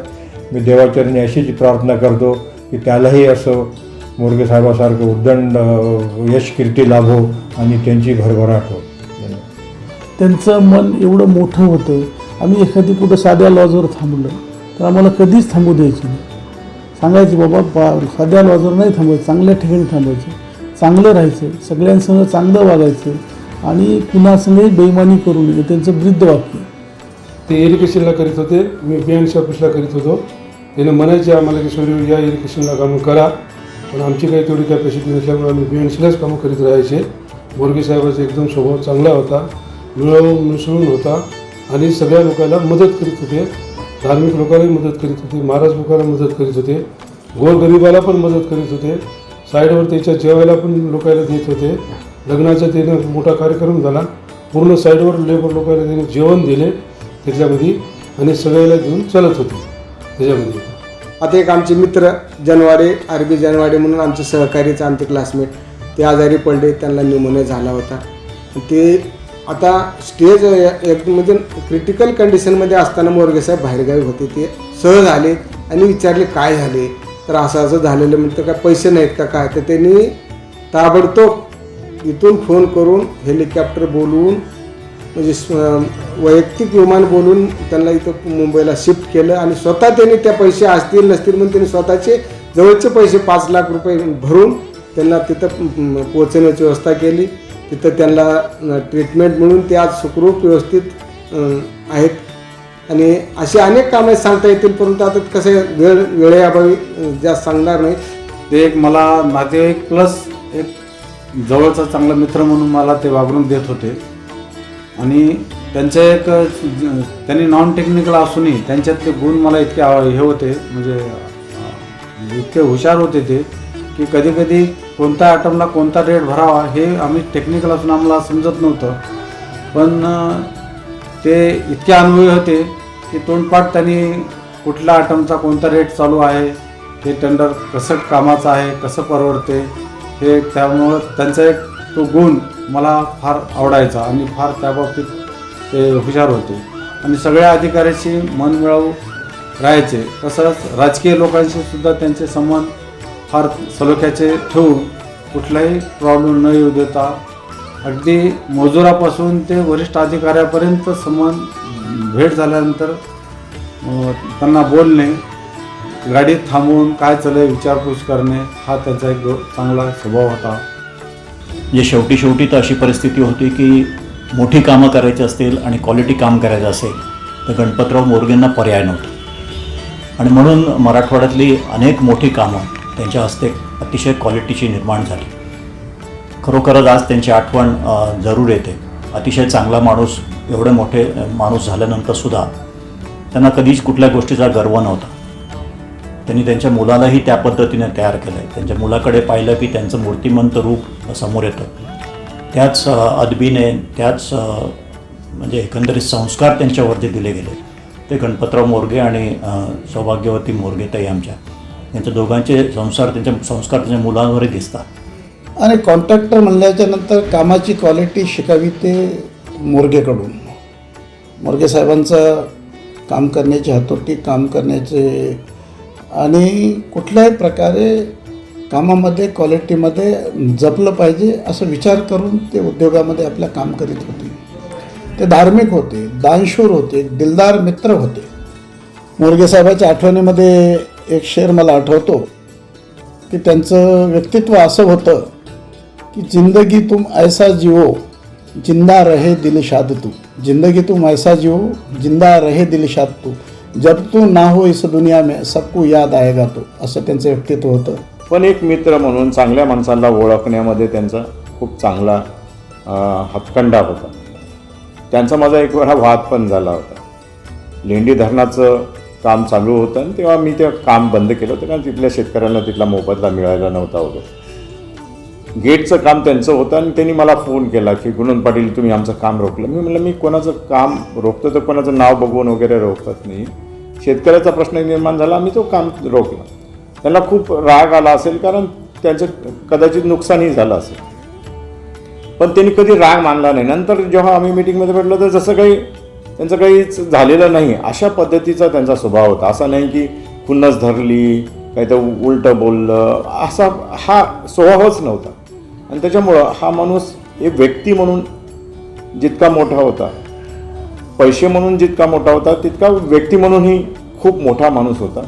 मी देवाचरणी अशीच प्रार्थना करतो की त्यालाही असं मोरगे साहेबासारखं उद्दंड यश कीर्ती लाभो आणि त्यांची भरभराट हो. त्यांचं मन एवढं मोठं होतं. आम्ही एखादी कुठं साध्या लॉजवर थांबलं तर आम्हाला कधीच थांबू द्यायची नाही. सांगायचं बाबा साध्या लॉजवर नाही थांबायचं, चांगल्या ठिकाणी थांबायचं, चांगलं राहायचं, सगळ्यांसंग चांगलं वागायचं आणि कुणासंगही बेईमानी करू नये, त्यांचं ब्रीद वाक्य. ते इरिगेशनला करीत होते, मी BNC ऑफिसला करीत होतो. त्याने म्हणायचे आम्हाला की सोयरी या इरिगेशनला कामं करा, पण आमची काही तेवढी कॅपॅसिटी नसल्यामुळे आम्ही BNCलाच कामं करीत राहायचे. मोरगे साहेबाचा एकदम स्वभाव चांगला होता, मिसळून होता आणि सगळ्या लोकांना मदत करीत होते. धार्मिक लोकांनाही मदत करीत होते, महाराज लोकांना मदत करीत होते, गोरगरिबाला पण मदत करीत होते. साईडवर त्याच्या जेवायला पण लोकांना देत होते. लग्नाचा त्यानं मोठा कार्यक्रम झाला, पूर्ण साईडवर लेबर लोकांना त्याने जेवण दिले त्याच्यामध्ये आणि सगळ्याला घेऊन चालत होते त्याच्यामध्ये. आता एक आमचे मित्र जनवाडे, आरबी जनवाडे म्हणून आमचे सहकारीचे आमचे क्लासमेट, ते आजारी पडले, त्यांना न्यूमोनिया झाला होता. ते आता स्टेज एक म्हणजे क्रिटिकल कंडिशनमध्ये असताना मोरगे साहेब बाहेरगावी होते. ते सहज आले आणि विचारले काय झाले, तर असं असं झालेलं. म्हणतं काय पैसे नाहीत का काय, तर त्यांनी ताबडतोब इथून फोन करून हेलिकॉप्टर बोलवून म्हणजे वैयक्तिक विमान बोलून त्यांना इथं मुंबईला शिफ्ट केलं आणि स्वतः त्यांनी त्या पैसे असतील नसतील म्हणून त्यांनी स्वतःचे जवळचे पैसे 5 लाख रुपये भरून त्यांना तिथं पोहोचण्याची व्यवस्था केली. तिथं त्यांना ट्रीटमेंट म्हणून ते आज सुखरूप व्यवस्थित आहेत. आणि अशी अनेक कामे सांगता येतील, परंतु आता कसं वेळेअभावी जास्त सांगणार नाही. ते एक मला नातेवाईक प्लस एक जवळचा चांगला मित्र म्हणून मला ते वागणूक देत होते. आणि त्यांचे एक त्यांनी नॉन टेक्निकल असूनही त्यांच्यातले गुण मला इतके हे होते, म्हणजे इतके हुशार होते ते की कधी कधी कोणत्या आयटमला कोणता रेट भरावा हे आम्ही टेक्निकल असून आम्हाला समजत नव्हतं. पण ते इतके अनुभवी होते की तोंडपाठ त्यांनी कुठल्या आयटमचा कोणता रेट चालू आहे, हे टेंडर कसं कामाचं आहे, कसं परवडते, हे त्यामुळं त्यांचा एक तो गुण मला फार आवडायचा आणि फार त्याबाबतीत ते हुशार होते. आणि सगळ्या अधिकाऱ्याशी मन मिळवू राहायचे. तसंच राजकीय लोकांशी सुद्धा त्यांचे संबंध फार सलोख्याचे ठेवून कुठलाही प्रॉब्लेम न येऊ देता अगदी मजुरापासून ते वरिष्ठ अधिकाऱ्यापर्यंत संबंध भेट झाल्यानंतर त्यांना बोलणे, गाडीत थांबवून काय चालय विचारपूस करणे, हा त्यांचा एक चांगला स्वभाव होता. जे शेवटी तर अशी परिस्थिती होती की मोठी कामं करायची असतील आणि क्वालिटी काम करायचं असेल तर गणपतराव मोरगेंना पर्याय नव्हता. आणि म्हणून मराठवाड्यातली अनेक मोठी कामं त्यांच्या हस्ते अतिशय क्वालिटीची निर्माण झाली. खरोखरच आज त्यांची आठवण जरूर येते. अतिशय चांगला माणूस, एवढे मोठे माणूस झाल्यानंतरसुद्धा त्यांना कधीच कुठल्या गोष्टीचा गर्व नव्हता. त्यांनी त्यांच्या मुलालाही त्या पद्धतीने तयार केलं आहे. त्यांच्या मुलाकडे पाहिलं की त्यांचं मूर्तिमंत रूप समोर येतं. त्याच अदबीने, त्याच म्हणजे एकंदरीत संस्कार त्यांच्यावर जे दिले गेले ते गणपतराव मोरगे आणि सौभाग्यवती मोरगेताई आमच्या, यांच्या दोघांचे संस्कार त्यांच्या मुलांवरही दिसतात. आणि कॉन्ट्रॅक्टर म्हणल्याच्या नंतर कामाची क्वालिटी शिकावी ते मोरगेकडून. मोरगे साहेबांचं काम करण्याची हातोटी, काम करण्याचे आणि कुठल्याही प्रकारे कामामध्ये क्वालिटीमध्ये जपलं पाहिजे असं विचार करून ते उद्योगामध्ये आपलं काम करीत होते. ते धार्मिक होते, दानशूर होते, दिलदार मित्र होते. मोरगे साहेबाच्या आठवणीमध्ये एक शेर मला आठवतो की त्यांचं व्यक्तित्व असं होतं की जिंदगी तुम ऐसा जिओ जिंदा रहे दिल शाद तू, जिंदगी तुम ऐसा जिओ जिंदा रहे दिल शाद तू, जब तू ना हो इस दुनिया में सबको याद आएगा तो, असं त्यांचं व्यक्तित्व होतं. पण एक मित्र म्हणून चांगल्या माणसाला ओळखण्यामध्ये त्यांचा खूप चांगला हातखंडा होता. त्यांचा माझा एक वेळा वाद पण झाला होता. लेंडी धरणाचं काम चालू होतं आणि तेव्हा मी ते काम बंद केलं होतं कारण तिथल्या शेतकऱ्यांना तिथला मोबदला मिळायला नव्हता वगैरे. गेटचं काम त्यांचं होतं आणि त्यांनी मला फोन केला की गुणवंत पाटील तुम्ही आमचं काम रोखलं. मी म्हटलं मी कोणाचं काम रोखतो तर कोणाचं नाव बघून वगैरे रोखत नाही. शेतकऱ्याचा प्रश्न निर्माण झाला, आम्ही तो काम रोखला. त्यांना खूप राग आला असेल कारण त्यांचं कदाचित नुकसानही झालं असेल, पण त्यांनी कधी राग मानला नाही. नंतर जेव्हा आम्ही मिटिंगमध्ये भेटलो तर जसं काही त्यांचं काहीच झालेलं नाही अशा पद्धतीचा त्यांचा स्वभाव होता. असा नाही की खुन्नस धरली, काही तर उलटं बोललं, असा हा स्वभावच नव्हता. आणि त्याच्यामुळं हा माणूस एक व्यक्ती म्हणून जितका मोठा होता, पैसे म्हणून जितका मोठा होता, तितका व्यक्ती म्हणूनही खूप मोठा माणूस होता.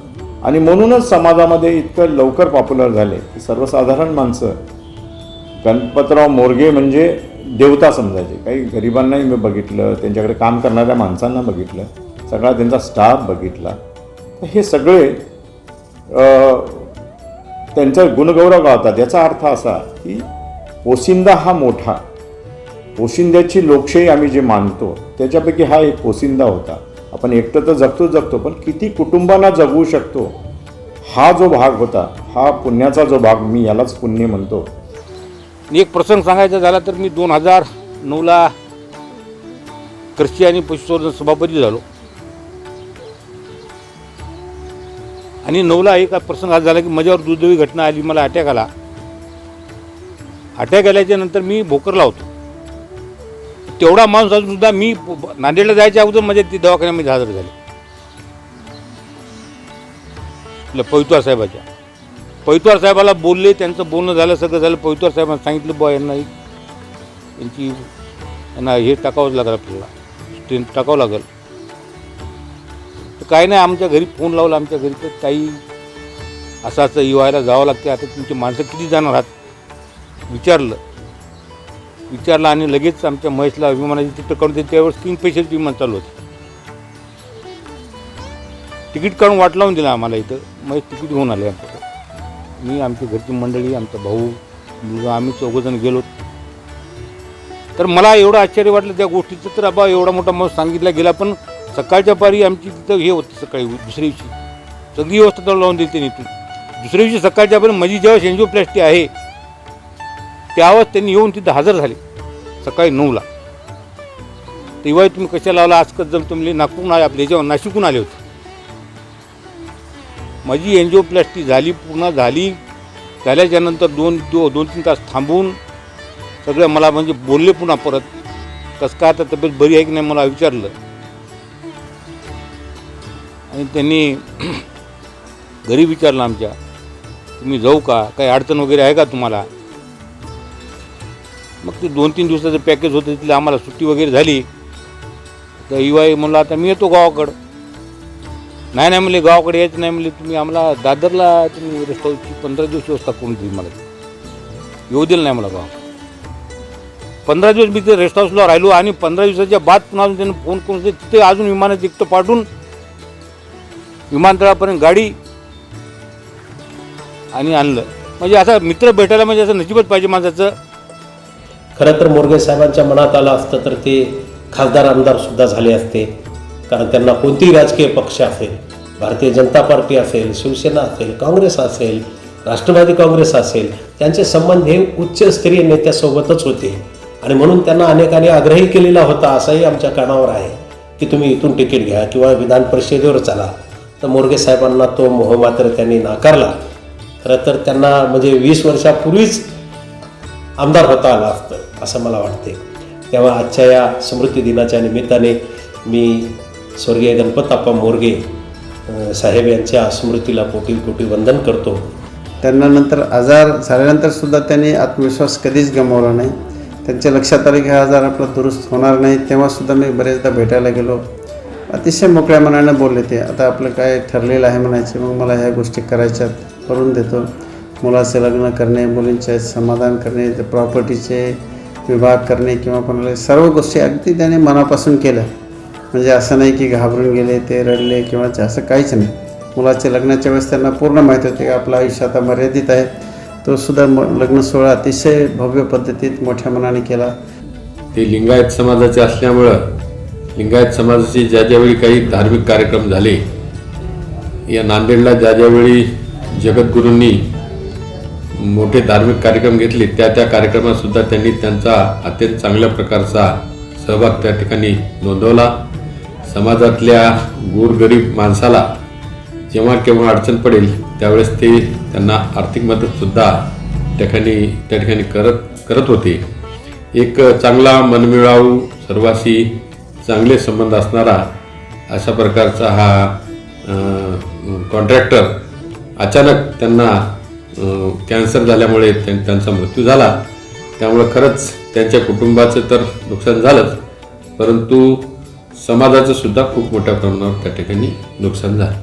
आणि म्हणूनच समाजामध्ये इतकं लवकर पॉप्युलर झाले की सर्वसाधारण माणसं गणपतराव मोरगे म्हणजे देवता समजायचे. काही गरिबांनाही मी बघितलं, त्यांच्याकडे काम करणाऱ्या माणसांना बघितलं, सगळा त्यांचा स्टाफ बघितला. तर हे सगळे त्यांचा गुणगौरव गावतात. याचा अर्थ असा की पोशिंदा हा मोठा, पोशिंद्याची लोकशाही आम्ही जे मानतो त्याच्यापैकी हा एक पोशिंदा होता. आपण एकटं तर जगतो, पण किती कुटुंबांना जगवू शकतो हा जो भाग होता, हा पुण्याचा जो भाग, मी यालाच पुण्य म्हणतो. एक प्रसंग सांगायचा झाला तर मी 2009ला कृषी आणि पशुसंवर्धन सभापती झालो आणि 9ला एक प्रसंग आज झाला की माझ्यावर दुर्दैवी घटना आली. मला अटॅक आला. अटॅक आल्याच्या नंतर मी भोकरला होतो. तेवढा माणूस अजून सुद्धा मी नांदेडला जायच्या अगोदर माझ्या ती दवाखान्यामध्ये हजर झाले. आपल्या पवित्वार साहेबाच्या, पवित्वार साहेबाला बोलले, त्यांचं बोलणं झालं, सगळं झालं. पवित्वार साहेबांना सांगितलं बुवा यांना हे टाकावंच लागेल, आपल्याला स्ट्रेन टाकावं लागेल. तर काय नाही, आमच्या घरी फोन लावला. आमच्या घरी तर काही असं युवायला जावं लागते, आता तुमची माणसं किती जाणार आहात विचारलं आणि लगेच आमच्या महेशला विमानाची तिकीट काढून त्यावेळेस 3 पैशाची विमान चालू होते. तिकीट काढून वाट लावून दिला आम्हाला. इथं महेश तिकीट घेऊन आले आमच्याकडे. मी, आमची घरची मंडळी, आमचा भाऊ, मुलगा, आम्ही 4 जण गेलो. तर मला एवढं आश्चर्य वाटलं त्या गोष्टीचं. तर बाबा एवढा मोठा माणूस सांगितला गेला, पण सकाळच्या पारी आमची तिथं हे होतं. सकाळी दुसऱ्या दिवशी सगळी व्यवस्था तर लावून दिली त्यांनी. दुसऱ्या दिवशी सकाळच्या पारी माझी जेव्हा एंजिओप्लास्टी आहे त्यावेळेस त्यांनी येऊन तिथं हजर झाले सकाळी 9ला. तेव्हा तुम्ही कशाला लावला, आज कसं तुम्ही नागपूरहून आले, आपल्या याच्यावर नाशिकहून आले होते. माझी एंजिओप्लास्टी झाली, पूर्ण झाली. झाल्याच्यानंतर 2-3 तास थांबून सगळं मला म्हणजे बोलले पुन्हा परत, कसं काय आता तब्येत बरी आहे की नाही मला विचारलं. आणि त्यांनी घरी विचारलं आमच्या, तुम्ही जाऊ का, काही अडचण वगैरे आहे का तुम्हाला. मग ते 2-3 दिवसाचं पॅकेज होतं, तिथलं आम्हाला सुट्टी वगैरे झाली. तर युवाई म्हणलं आता मी येतो गावाकडं. नाही म्हणले गावाकडे यायचं नाही म्हणले, तुम्ही आम्हाला दादरला तुम्ही रेस्ट हाऊसची 15 दिवस व्यवस्था करून दिली. मला येऊ दिलं नाही मला गाव. 15 दिवस मी ते रेस्ट हाऊसला राहिलो आणि 15 दिवसाच्या बाद पुन्हा त्यांनी फोन करून तिथे अजून विमानाचं एकटं पाठवून विमानतळापर्यंत गाडी आणि आणलं. म्हणजे असा मित्र भेटायला म्हणजे असं नशीबच पाहिजे माणसाचं. खरं तर मोरगे साहेबांच्या मनात आलं असतं तर ते खासदार आमदारसुद्धा झाले असते. कारण त्यांना कोणतीही राजकीय पक्ष असेल, भारतीय जनता पार्टी असेल, शिवसेना असेल, काँग्रेस असेल, राष्ट्रवादी काँग्रेस असेल, त्यांचे संबंध हे उच्चस्तरीय नेत्यासोबतच होते. आणि म्हणून त्यांना अनेकांनी आग्रही केलेला होता, असाही आमच्या कानावर आहे की तुम्ही इथून तिकीट घ्या किंवा विधान परिषदेवर चला. तर मोरगे साहेबांना तो मोह मात्र त्यांनी नाकारला. खरं तर त्यांना म्हणजे 20 वर्षापूर्वीच आमदार होता आला असतं असं मला वाटते. तेव्हा आजच्या या स्मृती दिनाच्या निमित्ताने मी स्वर्गीय गणपतप्पा मोरगे साहेब यांच्या स्मृतीला कोटी वंदन करतो. त्यांना नंतर आजार झाल्यानंतर सुद्धा त्यांनी आत्मविश्वास कधीच गमावला नाही. त्यांच्या लक्षात आलं की हा आजार आपला दुरुस्त होणार नाही. तेव्हासुद्धा मी बरेचदा भेटायला गेलो. अतिशय मोकळ्या मनाने बोलले ते, आता आपलं काय ठरलेलं आहे म्हणायचे, मग मला ह्या गोष्टी करायच्यात, करून देतो. मुलाचे लग्न करणे, मुलींचे समाधान करणे, ते प्रॉपर्टीचे विभाग करणे किंवा कोणाला सर्व गोष्टी अगदी त्याने मनापासून केल्या. म्हणजे असं नाही की घाबरून गेले, ते रडले किंवा असं काहीच नाही. मुलाच्या लग्नाच्या वेळेस त्यांना पूर्ण माहीत होते की आपलं आयुष्य आता मर्यादित आहे. तो सुद्धा लग्न सोहळा अतिशय भव्य पद्धतीत मोठ्या मनाने केला. ते लिंगायत समाजाचे असल्यामुळं लिंगायत समाजाचे ज्यावेळी काही धार्मिक कार्यक्रम झाले, या नांदेडला ज्यावेळी जगद्गुरूंनी मोठे धार्मिक कार्यक्रम घेतले, त्या कार्यक्रमातसुद्धा त्यांनी त्यांचा अत्यंत चांगल्या प्रकारचा सहभाग त्या ठिकाणी नोंदवला. समाजातल्या गोरगरीब माणसाला जेव्हा केव्हा अडचण पडेल त्यावेळेस ते त्यांना आर्थिक मदतसुद्धा त्या ठिकाणी करत होते. एक चांगला मनमिळावू, सर्वांशी चांगले संबंध असणारा अशा प्रकारचा हा कॉन्ट्रॅक्टर अचानक त्यांना कॅन्सर झाल्यामुळे त्यांचा मृत्यू झाला. त्यामुळे खरंच त्यांच्या कुटुंबाचं तर नुकसान झालंच, परंतु समाजाचं सुद्धा खूप मोठ्या प्रमाणावर त्या ठिकाणी नुकसान झालं.